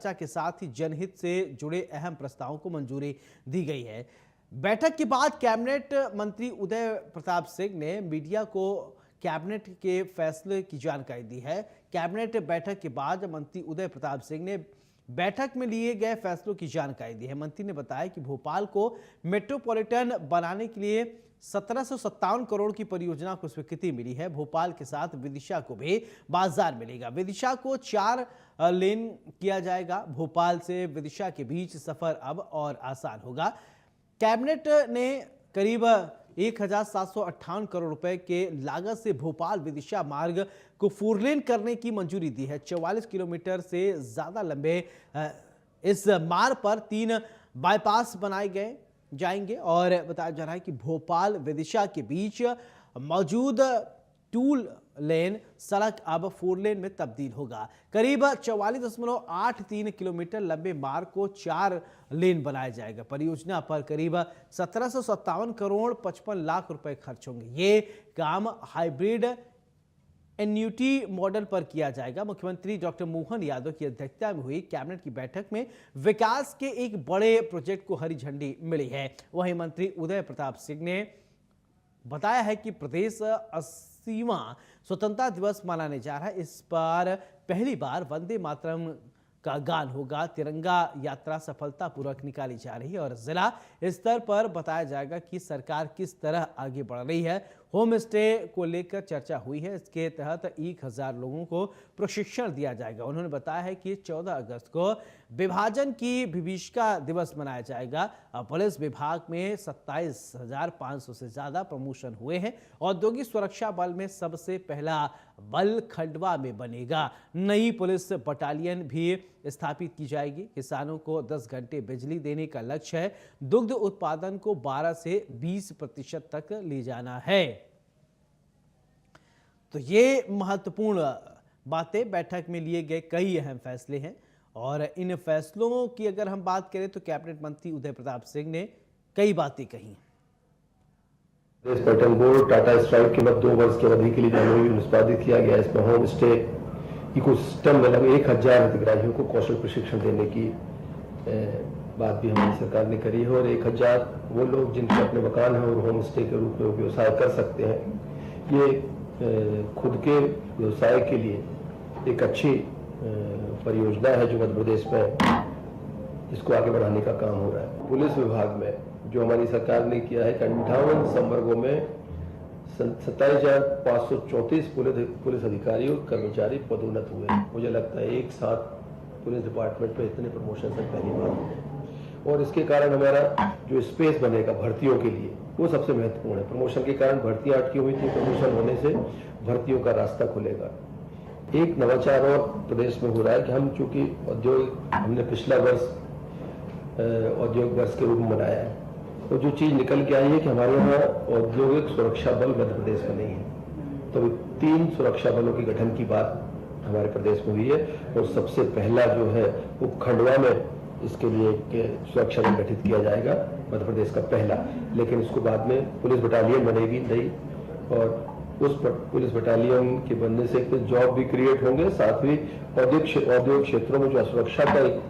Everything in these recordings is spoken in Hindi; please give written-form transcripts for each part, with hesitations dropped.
के साथ ही जनहित से जुड़े अहम प्रस्तावों को मंजूरी दी गई है। बैठक के बाद कैबिनेट मंत्री उदय प्रताप सिंह ने मीडिया को कैबिनेट के फैसले की जानकारी दी है। कैबिनेट बैठक के बाद मंत्री उदय प्रताप सिंह ने बैठक में लिए गए फैसलों की जानकारी दी है। मंत्री ने बताया कि भोपाल को मेट्रोपॉलिटन बनाने के लिए 1757 करोड़ की परियोजना को स्वीकृति मिली है। भोपाल के साथ विदिशा को भी बाजार मिलेगा। विदिशा को 4 लेन किया जाएगा। भोपाल से विदिशा के बीच सफर अब और आसान होगा। कैबिनेट ने करीब 1758 करोड़ रुपए के लागत से भोपाल विदिशा मार्ग को 4 लेन करने की मंजूरी दी है। 44 किलोमीटर से ज्यादा लंबे इस मार्ग पर 3 बाईपास बनाए जाएंगे और बताया जा रहा है कि भोपाल विदिशा के बीच मौजूद 2 लेन सड़क अब 4 लेन में तब्दील होगा। करीब 44.83 किलोमीटर लंबे मार्ग को 4 लेन बनाया जाएगा। परियोजना पर करीब 1757 करोड़ 55 लाख रुपए खर्च होंगे। ये काम हाइब्रिड एन्युटी मॉडल पर किया जाएगा। मुख्यमंत्री डॉक्टर मोहन यादव की अध्यक्षता में हुई कैबिनेट की बैठक में विकास के एक बड़े प्रोजेक्ट को हरी झंडी मिली है। वहीं मंत्री उदय प्रताप सिंह ने बताया है कि प्रदेश 80वां स्वतंत्रता दिवस मनाने जा रहा है। इस बार पहली बार वंदे मातरम का गान होगा। तिरंगा यात्रा सफलतापूर्वक निकाली जा रही है और जिला स्तर पर बताया जाएगा कि सरकार किस तरह आगे बढ़ रही है। होम स्टे को लेकर चर्चा हुई है। इसके तहत 1000 लोगों को प्रशिक्षण दिया जाएगा। उन्होंने बताया है कि 14 अगस्त को विभाजन की विभीषिका दिवस मनाया जाएगा। पुलिस विभाग में 27,500 से ज्यादा प्रमोशन हुए हैं। औद्योगिक सुरक्षा बल में सबसे पहला बल खंडवा में बनेगा। नई पुलिस बटालियन भी स्थापित की जाएगी। किसानों को 10 घंटे बिजली देने का लक्ष्य है। दुग्ध उत्पादन को 12 से 20% तक ले जाना है। तो ये महत्वपूर्ण बातें बैठक में लिए गए कई अहम फैसले हैं और इन फैसलों की अगर हम बात करें तो कैबिनेट मंत्री उदय प्रताप सिंह ने कई बातें कही। प्रदेश पर्यटन बोर्ड टाटा स्ट्राइक के बाद 2 वर्ष की अवधि के लिए जनवरी में निष्पादित किया गया। इसमें होम स्टे इकोसिस्टम में लगभग 1000 हितग्राहियों को कौशल प्रशिक्षण देने की बात भी हमारी सरकार ने करी है और 1000 वो लोग जिनके अपने मकान हैं और होम स्टे के रूप में व्यवसाय कर सकते हैं। ये खुद के व्यवसाय के लिए एक अच्छी परियोजना है जो मध्य प्रदेश में इसको आगे बढ़ाने का काम हो रहा है। पुलिस विभाग में जो हमारी सरकार ने किया है 58 संवर्गों में 27,534 पुलिस अधिकारी और कर्मचारी पदोन्नत हुए। मुझे लगता है एक साथ पुलिस डिपार्टमेंट में इतने प्रमोशन तक पहली बार है और इसके कारण हमारा जो स्पेस बनेगा भर्तियों के लिए वो सबसे महत्वपूर्ण है। प्रमोशन के कारण भर्तियां अटकी हुई थी। प्रमोशन होने से भर्तियों का रास्ता खुलेगा। एक नवाचार और प्रदेश में हो रहा है कि हम चूंकि औद्योगिक हमने पिछला वर्ष औद्योगिक वर्ष के रूप में मनाया है तो जो चीज निकल के आई है कि हमारे यहाँ औद्योगिक सुरक्षा बल मध्य प्रदेश में नहीं है। तो 3 सुरक्षा बलों के गठन की बात हमारे प्रदेश में हुई है और सबसे पहला जो है वो खंडवा में इसके लिए एक सुरक्षा बल गठित किया जाएगा, मध्य प्रदेश का पहला। लेकिन उसको बाद में पुलिस बटालियन बनेगी नई और उस पुलिस बटालियन के बनने से एक जॉब भी क्रिएट होंगे, साथ ही औद्योगिक क्षेत्रों में जो असुरक्षा का एक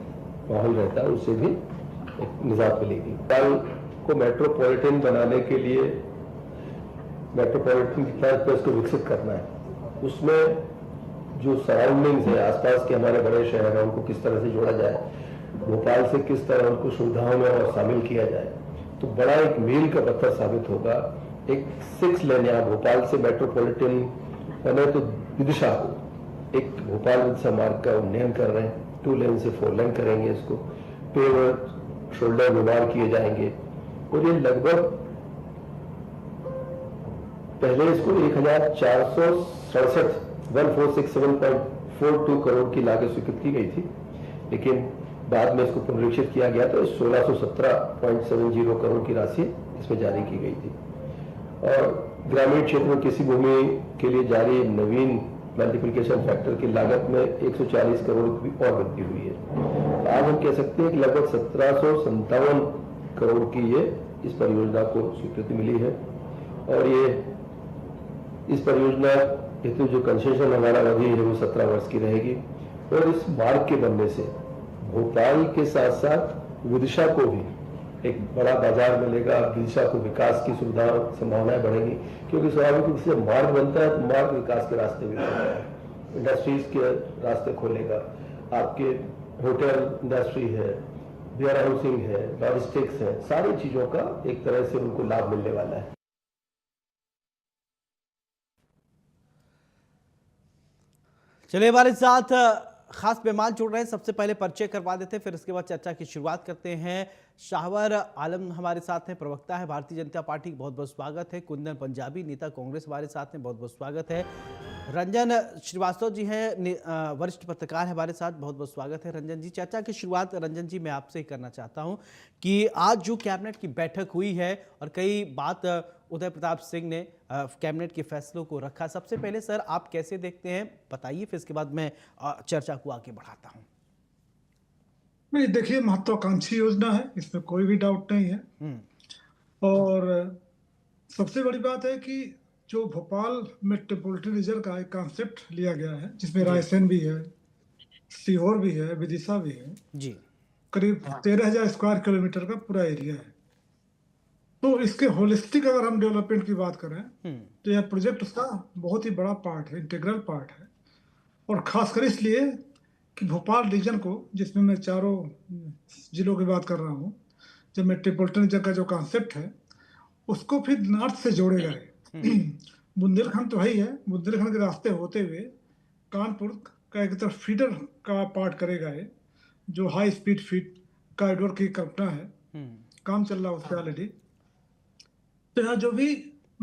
माहौल रहता है उससे भी एक निजात मिलेगी। कल को मेट्रोपॉलिटन बनाने के लिए मेट्रोपॉलिटन की प्लेस को विकसित करना है। उसमें जो सराउंडिंग्स है, आसपास के हमारे बड़े शहर हैं, उनको किस तरह से जोड़ा जाए, भोपाल से किस तरह उनको सुविधाओं में और शामिल किया जाए, तो बड़ा एक मील का पत्थर साबित होगा। एक 6 लेन यहाँ भोपाल से मेट्रोपॉलिटन बने तो विदिशा को एक भोपाल विदिशा मार्ग का उन्नयन कर रहे हैं। 2 लेन से 4 लेन करेंगे। इसको पेवर शोल्डर निर्माण किए जाएंगे और ये लगभग पहले इसको 1467.42 करोड़ की लागत स्वीकृत की गई थी, लेकिन बाद में इसको पुनरीक्षित किया गया तो 1617.70 करोड़ की राशि इसमें जारी की गई थी। और ग्रामीण क्षेत्र में किसी भूमि के लिए जारी नवीन मल्टीप्लिकेशन फैक्टर की लागत में 140 करोड़ की और वृद्धि हुई है। आज हम कह सकते हैं कि लगभग 1757 करोड़ की ये इस परियोजना को स्वीकृति मिली है और ये इस परियोजना हेतु जो कंसेशन हमारा अवधि है वो 17 वर्ष की रहेगी और इस मार्ग के बनने से भोपाल के साथ साथ विदिशा को भी एक बड़ा बाजार मिलेगा। विदिशा को विकास की सुविधा संभावनाएं बढ़ेंगी, क्योंकि स्वाभाविक रूप से मार्ग बनता है तो मार्ग विकास के रास्ते भी खुलता है, इंडस्ट्रीज के रास्ते खोलेगा। आपके होटल इंडस्ट्री है, वेयर हाउसिंग है, लॉजिस्टिक्स है, सारी चीजों का एक तरह से उनको लाभ मिलने वाला है। चलिए हमारे साथ खास मेहमान जुड़ रहे हैं। सबसे पहले परिचय करवा देते हैं, फिर इसके बाद चर्चा की शुरुआत करते हैं। शाहवर आलम हमारे साथ हैं, प्रवक्ता है भारतीय जनता पार्टी, बहुत बहुत स्वागत है। कुंदन पंजाबी नेता कांग्रेस हमारे साथ हैं, बहुत बहुत स्वागत है। रंजन श्रीवास्तव जी हैं, वरिष्ठ पत्रकार है हमारे साथ, बहुत बहुत स्वागत है रंजन जी। चर्चा की शुरुआत रंजन जी मैं आपसे ही करना चाहता हूं कि आज जो कैबिनेट की बैठक हुई है और कई बात उदय प्रताप सिंह ने कैबिनेट के फैसलों को रखा। सबसे पहले सर आप कैसे देखते हैं बताइए, फिर इसके बाद मैं चर्चा को आगे बढ़ाता हूं। नहीं, देखिए, महत्वाकांक्षी योजना है, इसमें कोई भी डाउट नहीं है। और सबसे बड़ी बात है कि जो भोपाल मेट्रोपॉलिटन रीजन का एक कॉन्सेप्ट लिया गया है, जिसमें रायसेन भी है, सीहोर भी है, विदिशा भी है जी, करीब 13,000 स्क्वायर किलोमीटर का पूरा एरिया है। तो इसके होलिस्टिक अगर हम डेवलपमेंट की बात करें तो यह प्रोजेक्ट उसका बहुत ही बड़ा पार्ट है, इंटीग्रल पार्ट है। और खासकर इसलिए कि भोपाल रीजन को, जिसमें मैं चारों जिलों की बात कर रहा हूँ, जो मेट्रोपॉलिटन रीजन का जो कॉन्सेप्ट है उसको फिर नॉर्थ से जोड़ेगा है। बुंदेलखंड तो है ही है, बुंदेलखंड के रास्ते होते हुए कानपुर का एक तरफ फीडर का पार्ट करेगा है, जो हाई स्पीड फीड कॉरिडोर की कल्पना है, काम चल रहा है उस पर ऑलरेडी। तो यहाँ जो भी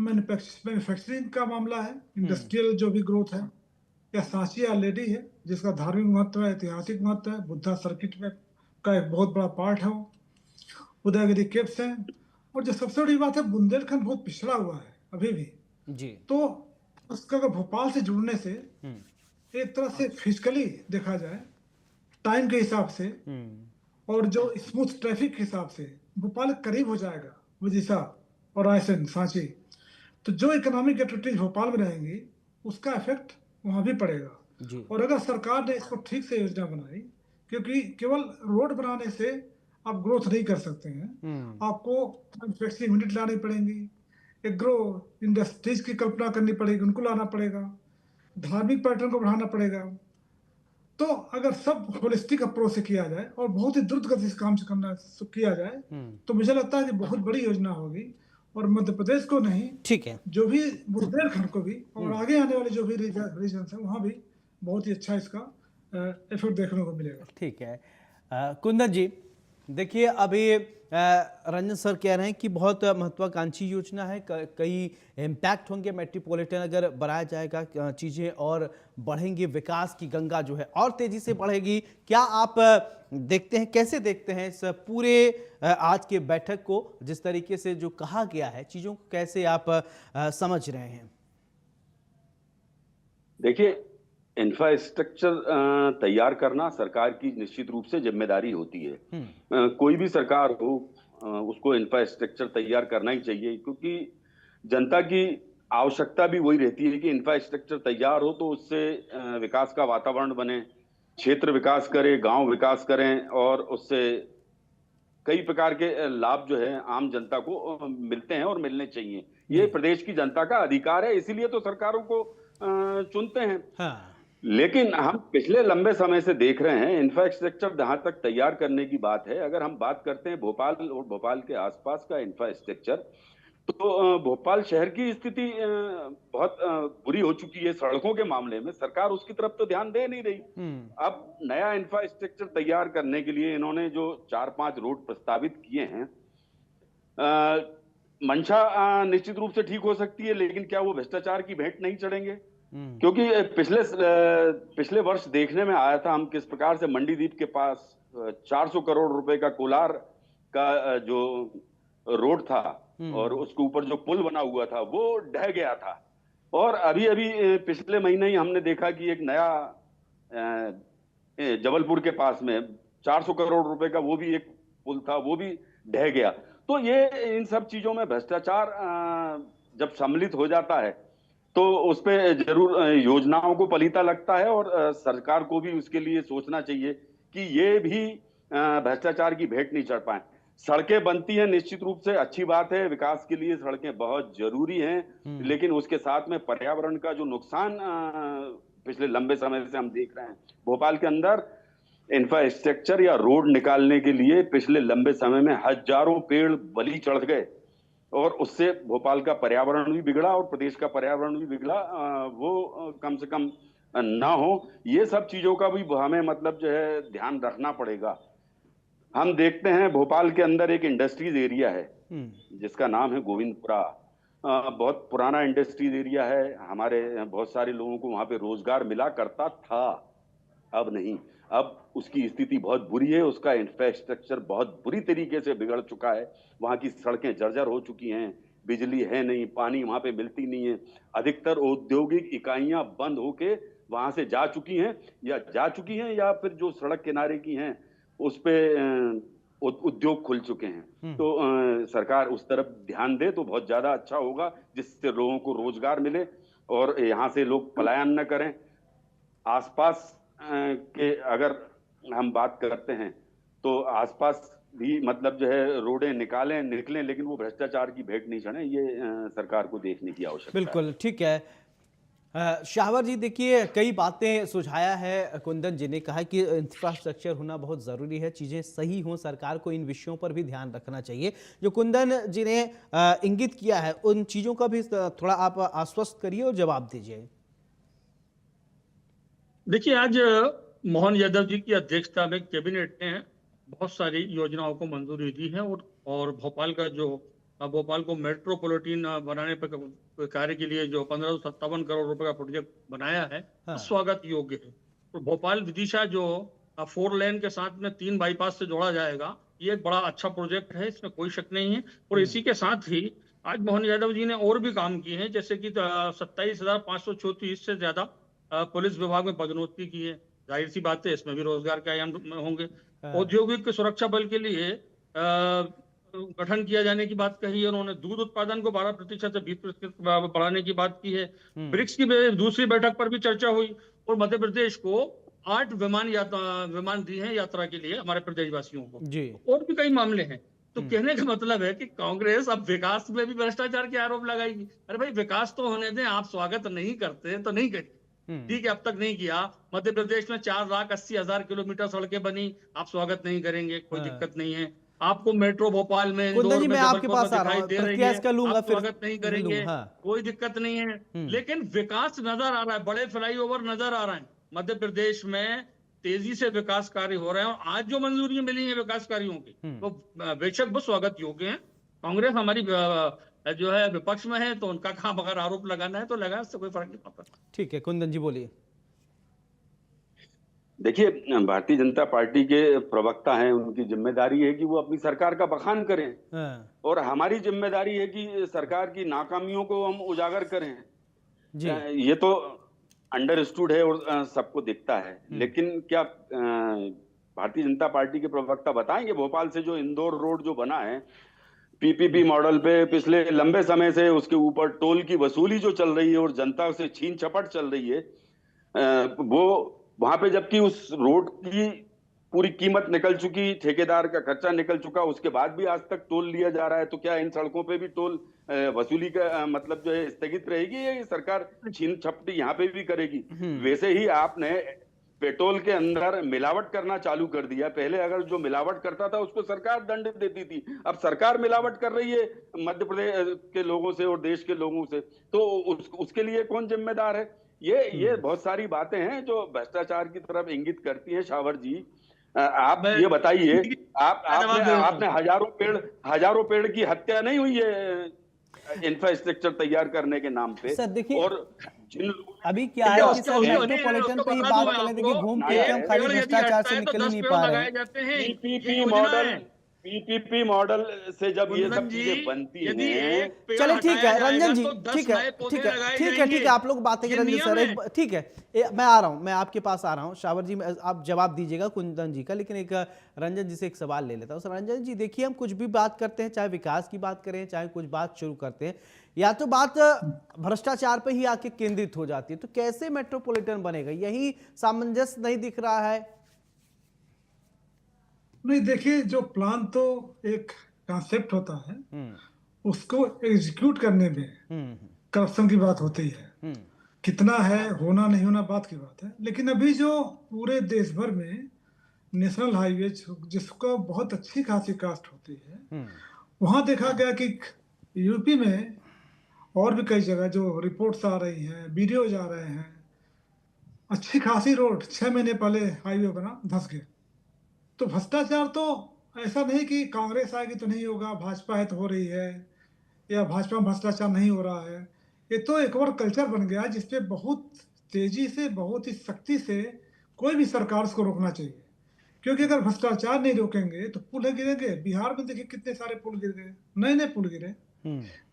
मैन्युफैक्चरिंग का मामला है, इंडस्ट्रियल जो भी ग्रोथ है, या सांची ऑलरेडी है, जिसका धार्मिक महत्व है, ऐतिहासिक महत्व है, बुद्धा सर्किट में का एक बहुत बड़ा पार्ट है वो। उदयगिरी केव्स है, और जो सबसे बड़ी बात है, बुंदेलखंड बहुत पिछड़ा हुआ है अभी भी जी। तो उसका अगर भोपाल से जुड़ने से एक तरह से फिजिकली देखा जाए, टाइम के हिसाब से और जो स्मूथ ट्रैफिक के हिसाब से भोपाल करीब हो जाएगा विदिशा और रायसेन सांची। तो जो इकोनॉमिक एक्टिविटीज भोपाल में रहेंगी उसका इफेक्ट वहां भी पड़ेगा जी। और अगर सरकार ने इसको ठीक से योजना बनाई, क्योंकि केवल रोड बनाने से आप ग्रोथ नहीं कर सकते हैं, आपको मैन्युफैक्चरिंग यूनिट लानी पड़ेंगी, एग्रो इंडस्ट्रीज की कल्पना करनी पड़ेगी, उनको लाना पड़ेगा, धार्मिक पर्यटन को बढ़ाना पड़ेगा। तो अगर सब होलिस्टिक अप्रोच से किया जाए और बहुत ही द्रुत गति से काम से करना किया जाए तो मुझे लगता है कि बहुत बड़ी योजना होगी, और मध्य प्रदेश को नहीं, ठीक है, जो भी बुंदेलखंड को भी और आगे आने वाले जो भी रीजन है वहाँ भी बहुत ही अच्छा इसका इफेक्ट देखने को मिलेगा। ठीक है। कुंदन जी देखिए, अभी रंजन सर कह रहे हैं कि बहुत महत्वाकांक्षी योजना है, कई इम्पैक्ट होंगे, मेट्रोपॉलिटन अगर बढ़ाया जाएगा चीज़ें और बढ़ेंगी, विकास की गंगा जो है और तेजी से बढ़ेगी। क्या आप देखते हैं, कैसे देखते हैं इस पूरे आज के बैठक को, जिस तरीके से जो कहा गया है चीज़ों को कैसे आप समझ रहे हैं? देखिए, इंफ्रास्ट्रक्चर तैयार करना सरकार की निश्चित रूप से जिम्मेदारी होती है। कोई भी सरकार हो, उसको इंफ्रास्ट्रक्चर तैयार करना ही चाहिए, क्योंकि जनता की आवश्यकता भी वही रहती है कि इंफ्रास्ट्रक्चर तैयार हो तो उससे विकास का वातावरण बने, क्षेत्र विकास करे, गांव विकास करें, और उससे कई प्रकार के लाभ जो है आम जनता को मिलते हैं और मिलने चाहिए। ये प्रदेश की जनता का अधिकार है, इसीलिए तो सरकारों को चुनते हैं। हाँ। लेकिन हम पिछले लंबे समय से देख रहे हैं इंफ्रास्ट्रक्चर जहां तक तैयार करने की बात है, अगर हम बात करते हैं भोपाल और भोपाल के आसपास का इंफ्रास्ट्रक्चर, तो भोपाल शहर की स्थिति बहुत बुरी हो चुकी है। सड़कों के मामले में सरकार उसकी तरफ तो ध्यान दे नहीं रही। अब नया इंफ्रास्ट्रक्चर तैयार करने के लिए इन्होंने जो 4-5 रोड प्रस्तावित किए हैं, मंशा निश्चित रूप से ठीक हो सकती है, लेकिन क्या वो भ्रष्टाचार की भेंट नहीं चढ़ेंगे? क्योंकि पिछले वर्ष देखने में आया था हम किस प्रकार से मंडीदीप के पास 400 करोड़ रुपए का कोलार का जो रोड था और उसके ऊपर जो पुल बना हुआ था वो ढह गया था। और अभी अभी पिछले महीने ही हमने देखा कि एक नया जबलपुर के पास में 400 करोड़ रुपए का वो भी एक पुल था, वो भी ढह गया। तो ये इन सब चीजों में भ्रष्टाचार जब सम्मिलित हो जाता है तो उस पे जरूर योजनाओं को पलीता लगता है, और सरकार को भी उसके लिए सोचना चाहिए कि ये भी भ्रष्टाचार की भेंट नहीं चढ़ पाए। सड़कें बनती हैं, निश्चित रूप से अच्छी बात है, विकास के लिए सड़कें बहुत जरूरी हैं, लेकिन उसके साथ में पर्यावरण का जो नुकसान पिछले लंबे समय से हम देख रहे हैं, भोपाल के अंदर इंफ्रास्ट्रक्चर या रोड निकालने के लिए पिछले लंबे समय में हजारों पेड़ बलि चढ़ गए और उससे भोपाल का पर्यावरण भी बिगड़ा और प्रदेश का पर्यावरण भी बिगड़ा। वो कम से कम ना हो, ये सब चीजों का भी हमें मतलब जो है ध्यान रखना पड़ेगा। हम देखते हैं भोपाल के अंदर एक इंडस्ट्रीज एरिया है जिसका नाम है गोविंदपुरा। बहुत पुराना इंडस्ट्रीज एरिया है, हमारे बहुत सारे लोगों को वहां पे रोजगार मिला करता था, अब नहीं। अब उसकी स्थिति बहुत बुरी है, उसका इंफ्रास्ट्रक्चर बहुत बुरी तरीके से बिगड़ चुका है। वहां की सड़कें जर्जर हो चुकी हैं, बिजली है नहीं, पानी वहां पे मिलती नहीं है। अधिकतर औद्योगिक इकाइयां बंद होके वहां से जा चुकी हैं या फिर जो सड़क किनारे की हैं उस पे उद्योग खुल चुके हैं। तो सरकार उस तरफ ध्यान दे तो बहुत ज्यादा अच्छा होगा, जिससे लोगों को रोजगार मिले और यहाँ से लोग पलायन न करें। आसपास के अगर हम बात करते हैं तो आसपास भी मतलब जो है रोडें निकलें, लेकिन वो भ्रष्टाचार की भेंट नहीं चढ़े, ये सरकार को देखने की आवश्यकता है। बिल्कुल ठीक है। शाहवर जी देखिए, कई बातें सुझाया है कुंदन जी ने, कहा कि इंफ्रास्ट्रक्चर होना बहुत ज़रूरी है, चीज़ें सही हों, सरकार को इन विषयों पर भी ध्यान रखना चाहिए। जो कुंदन जी ने इंगित किया है उन चीज़ों का भी थोड़ा आप आश्वस्त करिए और जवाब दीजिए। देखिए, आज मोहन यादव जी की अध्यक्षता में कैबिनेट ने बहुत सारी योजनाओं को मंजूरी दी है और भोपाल को मेट्रोपॉलिटन बनाने पर कार्य के लिए जो 1557 करोड़ रुपए का प्रोजेक्ट बनाया है, हाँ। स्वागत योग्य है। तो भोपाल विदिशा जो 4 लेन के साथ में 3 बाईपास से जोड़ा जाएगा, ये एक बड़ा अच्छा प्रोजेक्ट है, इसमें कोई शक नहीं है। और इसी के साथ ही आज मोहन यादव जी ने और भी काम किए हैं, जैसे कि 27,534 से ज्यादा पुलिस विभाग में पदोन्नति की है। जाहिर सी बात है, इसमें भी रोजगार के आयाम होंगे। औद्योगिक सुरक्षा बल के लिए गठन किया जाने की बात कही है उन्होंने। दूध उत्पादन को 12% से 20% बढ़ाने की बात की है। ब्रिक्स की दूसरी बैठक पर भी चर्चा हुई और मध्य प्रदेश को 8 विमान दिए हैं यात्रा के लिए हमारे प्रदेशवासियों को जी। और भी कई मामले हैं। तो कहने का मतलब है कि कांग्रेस अब विकास में भी भ्रष्टाचार के आरोप लगाएगी। अरे भाई, विकास तो होने दें, आप स्वागत नहीं करते तो नहीं करिए, ठीक है, अब तक नहीं किया। मध्य प्रदेश में 4,80,000 किलोमीटर सड़कें बनी, आप स्वागत नहीं करेंगे, कोई दिक्कत नहीं है। आपको मेट्रो भोपाल में, इंदौर में, जबलपुर में दिखाई दे रही है, आप स्वागत नहीं करेंगे, कोई दिक्कत नहीं है। लेकिन विकास नजर आ रहा है, बड़े फ्लाईओवर नजर आ रहे हैं मध्य प्रदेश में, तेजी से विकास कार्य हो रहे हैं। और आज जो मंजूरियां मिली है विकास कार्यों की, तो बेशक वो स्वागत योग्य है। कांग्रेस हमारी जो है विपक्ष में है, तो उनका काम अगर आरोप लगाना है तो लगा, इससे कोई फर्क नहीं पड़ता। ठीक है, कुंदन जी बोलिए। देखिए, भारतीय जनता पार्टी के प्रवक्ता हैं, उनकी जिम्मेदारी है कि वो अपनी सरकार का बखान करें और हमारी जिम्मेदारी है कि सरकार की नाकामियों को हम उजागर करें जी। ये तो अंडरस्टूड है और सबको दिखता है, लेकिन क्या भारतीय जनता पार्टी के प्रवक्ता बताएंगे भोपाल से जो इंदौर रोड जो बना है पीपीपी मॉडल पे, पिछले लंबे समय से उसके ऊपर टोल की वसूली जो चल रही है और जनता से छीन झपट चल रही है, वो वहां पे, जबकि उस रोड की पूरी कीमत निकल चुकी, ठेकेदार का खर्चा निकल चुका, उसके बाद भी आज तक टोल लिया जा रहा है। तो क्या इन सड़कों पे भी टोल वसूली का मतलब जो है स्थगित रहेगी या सरकार छीन झपटी यहाँ पे भी करेगी? वैसे ही आपने पेट्रोल के अंदर मिलावट करना चालू कर दिया। पहले अगर जो मिलावट करता था उसको सरकार दंड देती थी, अब सरकार मिलावट कर रही है मध्य प्रदेश के लोगों से और देश के लोगों से, तो उसके लिए कौन जिम्मेदार है? ये बहुत सारी बातें हैं जो भ्रष्टाचार की तरफ इंगित करती हैं। शावर जी, आप ये बताइए, आपने हजारों पेड़ की हत्या नहीं हुई है इंफ्रास्ट्रक्चर तैयार करने के नाम पे? सर देखिए, और अभी क्या है कि सर मेट्रोपॉलिटन पे ये बात कर लेते कि घूम फिर के हम खाली भ्रष्टाचार से निकल ही नहीं पा रहे हैं। पीपीपी मॉडल से जब ये सब चीजें बनती हैं, चले ठीक है रंजन जी, ठीक है, आप लोग बातें करें रंजन सर, ठीक है, मैं आ रहा हूं, मैं आपके पास आ रहा हूं। शावर जी, आप जवाब दीजिएगा कुंदन जी का, लेकिन एक रंजन जी से एक सवाल ले लेता हूं। रंजन जी देखिए, हम कुछ भी बात करते हैं, चाहे विकास की बात करें, चाहे कुछ बात शुरू करते हैं, या तो बात भ्रष्टाचार पे ही आके केंद्रित हो जाती है। तो कैसे मेट्रोपॉलिटन बनेगा? यही सामंजस्य नहीं दिख रहा है। नहीं, देखिए, जो प्लान तो एक कॉन्सेप्ट होता है, उसको एग्जीक्यूट करने में करप्शन की बात होती है। कितना है, होना नहीं होना बात की बात है। लेकिन अभी जो पूरे देश भर में नेशनल हाईवे जिसको बहुत अच्छी खासी कास्ट होती है, वहां देखा गया कि यूपी में और भी कई जगह जो रिपोर्ट्स आ रही हैं, वीडियोज आ रहे हैं, अच्छी खासी रोड 6 महीने पहले हाईवे बना, धंस गया। तो भ्रष्टाचार तो ऐसा नहीं कि कांग्रेस आएगी तो नहीं होगा, भाजपा है तो हो रही है, या भाजपा में भ्रष्टाचार नहीं हो रहा है। ये तो एक और कल्चर बन गया है जिसपे बहुत तेजी से, बहुत ही सख्ती से कोई भी सरकार उसको रोकना चाहिए। क्योंकि अगर भ्रष्टाचार नहीं रोकेंगे तो पुल गिरेंगे। बिहार में देखिए कितने सारे पुल गिर गए, नए नए पुल गिरे।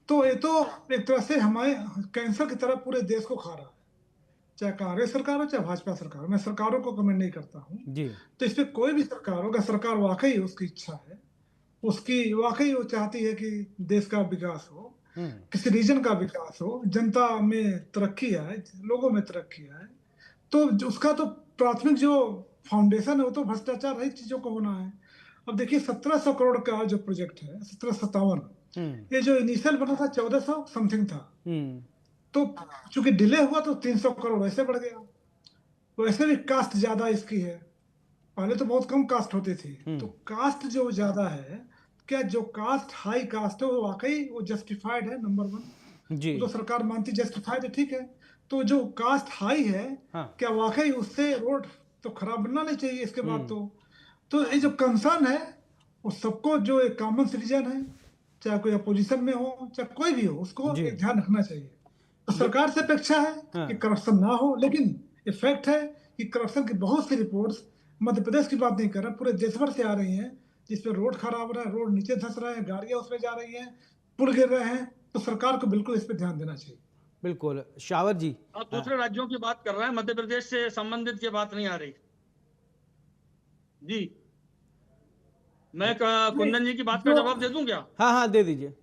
तो ये तो एक तरह से हमारे कैंसर की तरह पूरे देश को खा रहा है, चाहे कांग्रेस सरकार हो चाहे भाजपा सरकार हो। मैं सरकारों को कमेंट नहीं करता हूँ जी। तो इस पे कोई भी सरकार हो, अगर सरकार वाकई उसकी इच्छा है, उसकी वाकई वो चाहती है कि देश का विकास हो, किसी रीजन का विकास हो, जनता में तरक्की आए, लोगों में तरक्की आए, तो उसका तो प्राथमिक जो फाउंडेशन है वो तो भ्रष्टाचार रहित चीजों को होना है। अब देखिए 1700 करोड़ का जो प्रोजेक्ट है, 1757, ये जो इनिशियल बना था 1400 समथिंग था। तो चूंकि डिले हुआ तो 300 करोड़ वैसे बढ़ गया। वैसे भी कास्ट ज्यादा इसकी है, पहले तो बहुत कम कास्ट होती थी। तो कास्ट जो ज्यादा है, क्या जो कास्ट हाई कास्ट है वो वाकई वो जस्टिफाइड है? नंबर 1 जी। तो सरकार मानती जस्टिफाइड है, ठीक है। तो जो कास्ट हाई है, क्या वाकई उससे रोड तो खराब बनना नहीं चाहिए इसके बाद? तो ये जो कंसर्न है वो सबको, जो एक कॉमन सिटीजन है, चाहे कोई अपोजिशन में हो चाहे कोई भी हो, उसको एक ध्यान रखना चाहिए। तो सरकार से अपेक्षा है कि करप्शन ना हो, लेकिन इफेक्ट है कि करप्शन की बहुत सी रिपोर्ट्स, मध्य प्रदेश की बात नहीं कर रहा, पूरे देश भर से आ रही हैं, जिसपे रोड खराब हो रहा है, रोड नीचे धंस रहे हैं, गाड़ियां उसमें जा रही हैं, पुल गिर रहे हैं। तो सरकार को बिल्कुल इस पे ध्यान देना चाहिए। बिल्कुल। शावर जी, आप दूसरे राज्यों की बात कर रहे हैं, मध्य प्रदेश से संबंधित ये बात नहीं आ रही। जी, मैं कुंदन जी की बात का जवाब दे दूं क्या? हाँ दे दीजिए।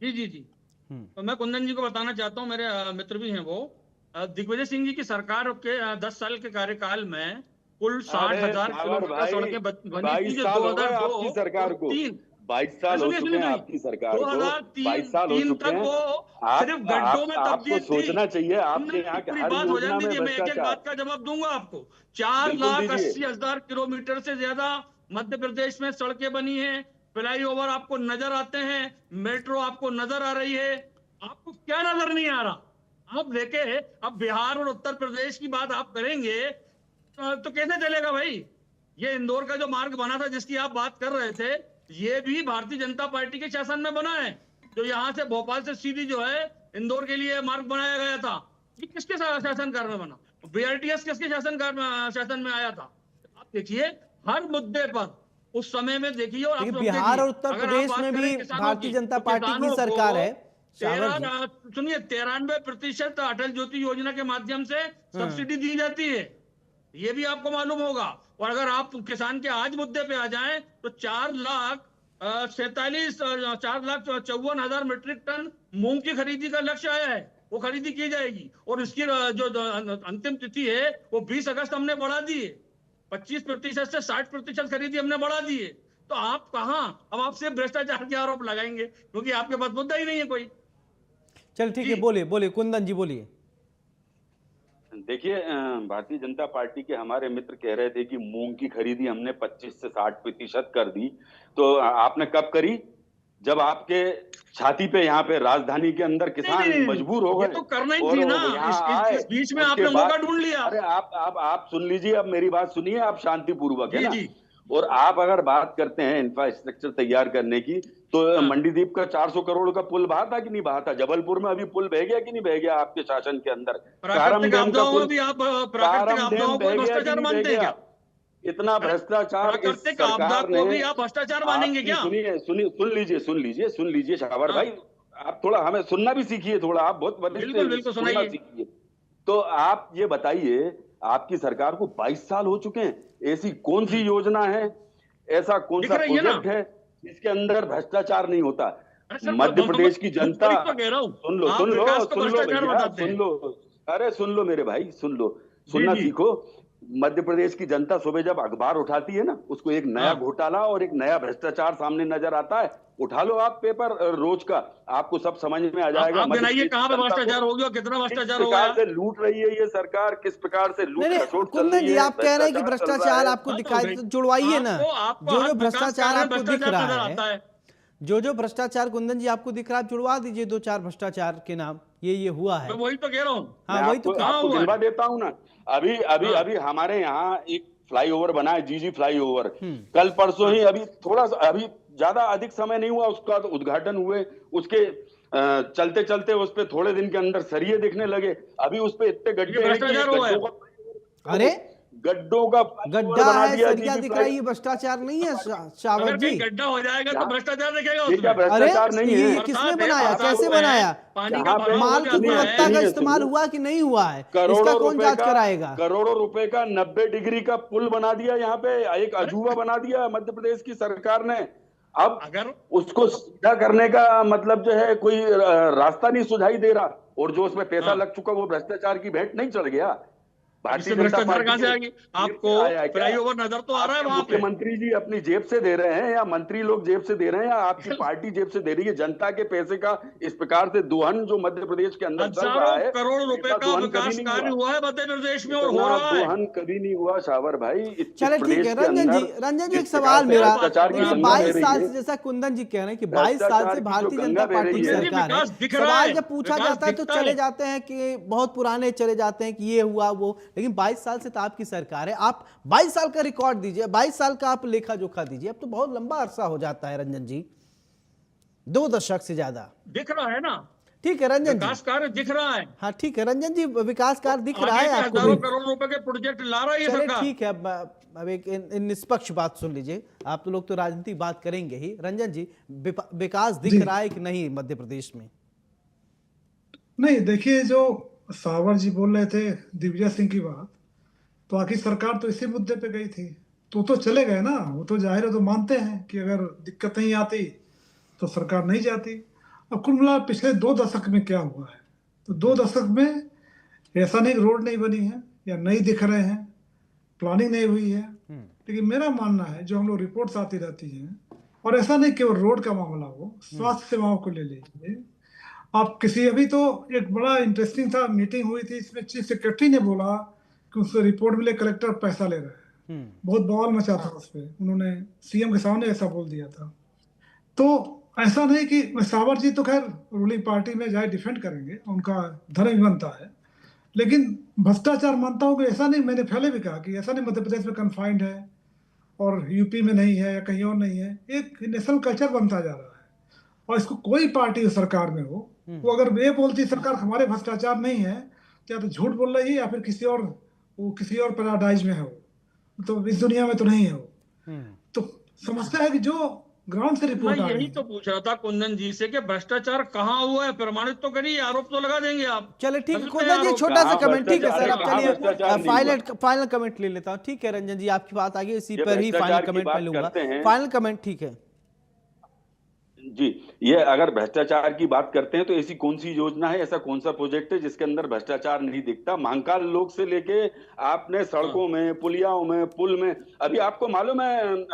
जी जी जी। तो मैं कुंदन जी को बताना चाहता हूँ, मेरे मित्र भी हैं वो। दिग्विजय सिंह जी की सरकार के 10 साल के कार्यकाल में कुल 60,000 किलोमीटर सड़कें बनी थी, जो 2002 आपकी सरकार को 22 साल हो चुके हैं आपकी सरकार को, 22 साल हो चुके हैं। सिर्फ गड्ढों में आपको तब्दील सोचना चाहिए, आपके यहाँ पूरी हर बात हो योजना जाने में दीजिए, मैं एक एक बात भ्रष्टाचार। का जवाब दूंगा आपको। 4,80,000 किलोमीटर से ज्यादा मध्य प्रदेश में सड़कें बनी हैं, फ्लाईओवर आपको नजर आते हैं, मेट्रो आपको नजर आ रही है। आपको क्या नजर नहीं आ रहा? आप देखे, अब बिहार और उत्तर प्रदेश की बात आप करेंगे तो कैसे चलेगा भाई? ये इंदौर का जो मार्ग बना था जिसकी आप बात कर रहे थे, ये भी भारतीय जनता पार्टी के शासन में बना है। जो यहाँ से भोपाल से सीधी जो है इंदौर के लिए मार्ग बनाया गया था, ये किसके शासनकाल में बना? बीआरटीएस किसके शासन में आया था? आप देखिए, हर मुद्दे पर उस समय में देखिए। और आप बिहार और उत्तर प्रदेश में भी भारतीय जनता पार्टी की सरकार है। सुनिए, 93% अटल ज्योति योजना के माध्यम से सब्सिडी दी जाती है, ये भी आपको मालूम होगा। और अगर आप किसान के आज मुद्दे पे आ जाएं तो 4,54,000 मीट्रिक टन मूंग की खरीदी का लक्ष्य आया है, वो खरीदी की जाएगी। और इसकी जो अंतिम तिथि है वो 20 अगस्त हमने बढ़ा दी है। 25% से 60% खरीदी हमने बढ़ा दी है। तो आप कहां, अब आप सिर्फ भ्रष्टाचार के आरोप लगाएंगे, क्योंकि आपके पास मुद्दा ही नहीं है कोई। चल ठीक है, बोलिए कुंदन जी, बोलिए। देखिए, भारतीय जनता पार्टी के हमारे मित्र कह रहे थे कि मूंग की खरीदी हमने 25 से 60% कर दी। तो आपने कब करी? जब आपके छाती पे, यहाँ पे राजधानी के अंदर किसान मजबूर हो गए। तो करना ही थी ना, इस बीच में आपने मौका ढूंढ लिया। अरे आप सुन लीजिए, अब मेरी बात सुनिए आप शांतिपूर्वक, है ना? और आप अगर बात करते हैं इंफ्रास्ट्रक्चर तैयार करने की, तो मंडीदीप का 400 करोड़ का पुल बहा था कि नहीं बहा था? जबलपुर में अभी पुल बह गया कि नहीं बह गया आपके शासन के अंदर? प्राकृतिक आपदाओं में भी आप प्राकृतिक आपदाओं को भ्रष्टाचार मानते हैं क्या? इतना भ्रष्टाचार इस सरकार ने, भी आप भ्रष्टाचार मानेंगे क्या? सुन लीजिए शावर भाई, आप थोड़ा हमें सुनना भी सीखिए, थोड़ा आप बहुत बिल्कुल सुनना सीखिए। तो आप ये बताइए, आपकी सरकार को 22 साल हो चुके हैं, ऐसी कौन सी योजना है, ऐसा कौन सा प्रोजेक्ट है जिसके अंदर भ्रष्टाचार नहीं होता? मध्य प्रदेश की जनता, सुन लो, अरे सुन लो मेरे भाई, सुनना सीखो। मध्य प्रदेश की जनता सुबह जब अखबार उठाती है ना, उसको एक नया घोटाला और एक नया भ्रष्टाचार सामने नजर आता है। उठा लो आप पेपर रोज का, आपको सब समझ में आ जाएगा। आप गिनाइए कहाँ पे भ्रष्टाचार हो गया, कितना भ्रष्टाचार हो गया। किस प्रकार से लूट रही है ये सरकार, किस प्रकार से लूट खसोट चल कुंदन रही जी, है। आप कह रहे हैं कि भ्रष्टाचार आपको हाँ, तो दिखाई, भाई, तो जुड़वाइए ना। आपको जो भ्रष्टाचार आपको दिख नजर रहा आता है, जो भ्रष्टाचार कुंदन जी आपको दिख रहा है, आप जुड़वा दीजिए 2-4 भ्रष्टाचार के नाम, ये हुआ है। मैं वही तो कह रहा हूँ। हाँ, वही तो आपको गिनवा देता हूँ ना। अभी हमारे यहाँ एक फ्लाईओवर बना है, जीजी फ्लाईओवर। कल परसों ही, अभी ज्यादा अधिक समय नहीं हुआ उसका तो उद्घाटन हुए, उसके चलते चलते उस पे थोड़े दिन के अंदर सरिये दिखने लगे। अभी उस पे इतने गड्ढे हैं कि अरे गड्ढों का गड्ढा है, सरिया दिख रहा है, ये भ्रष्टाचार नहीं है शावक जी। गड्ढा हो जाएगा तो भ्रष्टाचार दिखेगा ये क्या उसमें। भ्रष्टाचार नहीं है? ये किसने बनाया, कैसे बनाया, माल की गुणवत्ता का इस्तेमाल हुआ कि नहीं हुआ है, इसका कौन जांच कराएगा। करोड़ों रुपए का 90 डिग्री का पुल बना दिया यहाँ पे, एक अजूबा बना दिया मध्य प्रदेश की सरकार ने। अब अगर उसको सीधा करने का मतलब जो है, कोई रास्ता नहीं सुझाई दे रहा, और जो उसमें पैसा लग चुका वो भ्रष्टाचार की भेंट नहीं चढ़ गया। भारतीय जनता भ्रष्टाचार कहां पार्टी से आएगी आपको, फ्लाईओवर नजर तो आ रहा है वहां पे। मुख्यमंत्री जी अपनी जेब से दे रहे हैं, या मंत्री लोग जेब से दे रहे हैं, या आपकी पार्टी जेब से दे रही है जनता के पैसे का इस प्रकार से दोहन जो मध्य प्रदेश के अंदर चल रहा है। करोड़ रुपए का विकास कार्य हुआ है मध्य प्रदेश में, और हो रहा है। दोहन कभी नहीं हुआ शावर भाई। चले ठीक है रंजन जी, एक सवाल मेरा, 22 साल से, जैसा कुंदन जी कह रहे हैं कि 22 साल से भारतीय जनता पार्टी की सरकार है, सवाल जब पूछा जाता है तो चले जाते हैं कि बहुत पुराने चले जाते हैं कि ये हुआ वो, लेकिन 22 साल से तो आपकी सरकार है, आप 22 साल का रिकॉर्ड दीजिए, 22 साल का आप लेखा जोखा दीजिए। अब तो बहुत लंबा अरसा हो जाता है रंजन जी, 2 दशक से ज्यादा। दिख रहा है ना, ठीक है रंजन जी, विकास कार्य दिख रहा है। हाँ ठीक है रंजन जी, विकास कार्य दिख रहा है आपको, हजारों करोड़ रुपए के प्रोजेक्ट ला रहा है ये सरकार। ठीक है, अब एक निष्पक्ष बात सुन लीजिए, आप तो लोग तो राजनीतिक बात करेंगे ही। रंजन जी, विकास दिख रहा है कि नहीं मध्य प्रदेश में? नहीं, देखिए, जो सावर जी बोल रहे थे दिग्विजय सिंह की बात, तो आखिर सरकार तो इसी मुद्दे पे गई थी, तो चले गए ना, वो तो जाहिर है, तो मानते हैं कि अगर दिक्कत नहीं आती तो सरकार नहीं जाती। अब कुल मिला पिछले 2 दशक में क्या हुआ है, तो 2 दशक में ऐसा नहीं रोड नहीं बनी है या नहीं दिख रहे हैं, प्लानिंग नहीं हुई है, लेकिन मेरा मानना है जो हम लोग रिपोर्ट्स आती रहती हैं, और ऐसा नहीं केवल रोड का मामला हो, स्वास्थ्य सेवाओं को ले लीजिए आप किसी। अभी तो एक बड़ा इंटरेस्टिंग था, मीटिंग हुई थी, इसमें चीफ सेक्रेटरी ने बोला कि उससे रिपोर्ट मिले कलेक्टर पैसा ले रहे हैं, बहुत बवाल मचा था उस पर, उन्होंने सीएम के सामने ऐसा बोल दिया था। तो ऐसा नहीं कि सावर जी तो खैर रूलिंग पार्टी में जाए डिफेंड करेंगे, उनका धर्म भी बनता है, लेकिन भ्रष्टाचार मानता हूँ कि ऐसा नहीं, मैंने पहले भी कहा कि ऐसा नहीं मध्य प्रदेश में कन्फाइंड है और यूपी में नहीं है या कहीं और नहीं है, एक नेशनल कल्चर बनता जा रहा है। और इसको कोई पार्टी सरकार में हो, वो अगर ये बोलती सरकार हमारे भ्रष्टाचार नहीं है, तो या तो झूठ बोल रही है या फिर किसी और पैराडाइज में है, वो तो इस दुनिया में तो नहीं है वो। तो समस्या है कि जो ग्राउंड से रिपोर्ट आ रही है। मैं यही तो पूछ रहा था कुंदन जी से कि भ्रष्टाचार कहाँ हुआ है, प्रमाणित तो करिए, आरोप तो लगा देंगे आप। चले ठीक है कुंदन जी, छोटा सा कमेंट, ठीक है सर, अब चलिए फाइनल कमेंट ले लेता हूँ। ठीक है रंजन जी, आपकी बात आ गई, इसी पर ही फाइनल कमेंट मैं लूंगा। फाइनल कमेंट, ठीक है जी। ये अगर भ्रष्टाचार की बात करते हैं तो ऐसी कौन सी योजना है, ऐसा कौन सा प्रोजेक्ट है जिसके अंदर भ्रष्टाचार नहीं दिखता? महाकाल लोक से लेके आपने सड़कों में, पुलियाओं में, पुल में, अभी आपको मालूम है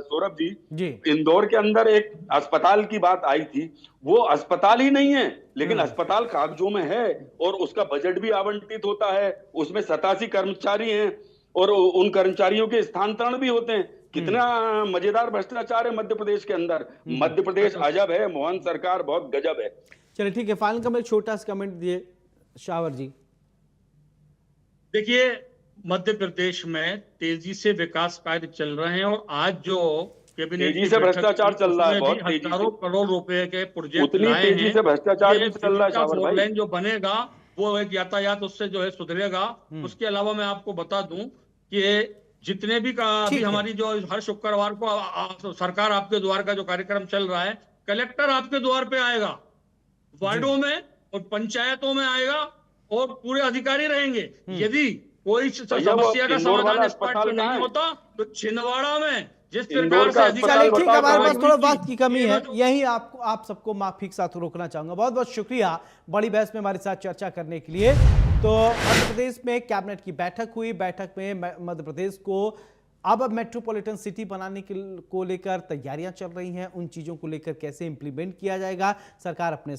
सौरभ जी, इंदौर के अंदर एक अस्पताल की बात आई थी, वो अस्पताल ही नहीं है, लेकिन अस्पताल कागजों में है और उसका बजट भी आवंटित होता है, उसमें 87 कर्मचारी हैं और उन कर्मचारियों के स्थानांतरण भी होते हैं। कितना मजेदार भ्रष्टाचार है मध्य प्रदेश के अंदर। मध्य प्रदेश अजब है, मोहन सरकार बहुत गजब है। चलिए ठीक है, फाइनल कमेंट, छोटा सा कमेंट दिए शावर जी। देखिए, मध्य प्रदेश में तेजी से विकास कार्य चल रहे हैं और आज जो कैबिनेट तेजी से भ्रष्टाचार चल रहा है, बहुत हजारों करोड़ रुपए के प्रोजेक्ट उतनी तेजी से भ्रष्टाचार भी चल रहा है शावर भाई। लाइन जो बनेगा वो एक यातायात उससे जो है सुधरेगा। उसके अलावा मैं आपको बता दूं कि जितने भी अभी हमारी जो हर शुक्रवार को सरकार आपके द्वार का जो कार्यक्रम चल रहा है, कलेक्टर आपके द्वार पे आएगा, वार्डों में और पंचायतों में आएगा और पूरे अधिकारी रहेंगे। यदि कोई समस्या का समाधान इस पार्ट में नहीं होता तो छिंदवाड़ा में जिस इंदौर प्रकार का से अस्पताल चलिए ठीक है, हमारे पास थोड़ा बताओ, वक्त की कमी है, तो- यही आप सबको माफी के साथ रोकना चाहूंगा। बहुत बहुत शुक्रिया बड़ी बहस में हमारे साथ चर्चा करने के लिए। तो मध्य प्रदेश में कैबिनेट की बैठक हुई, बैठक में मध्य प्रदेश को अब मेट्रोपॉलिटन सिटी बनाने को लेकर तैयारियां चल रही हैं, उन चीजों को लेकर कैसे इंप्लीमेंट किया जाएगा, सरकार अपने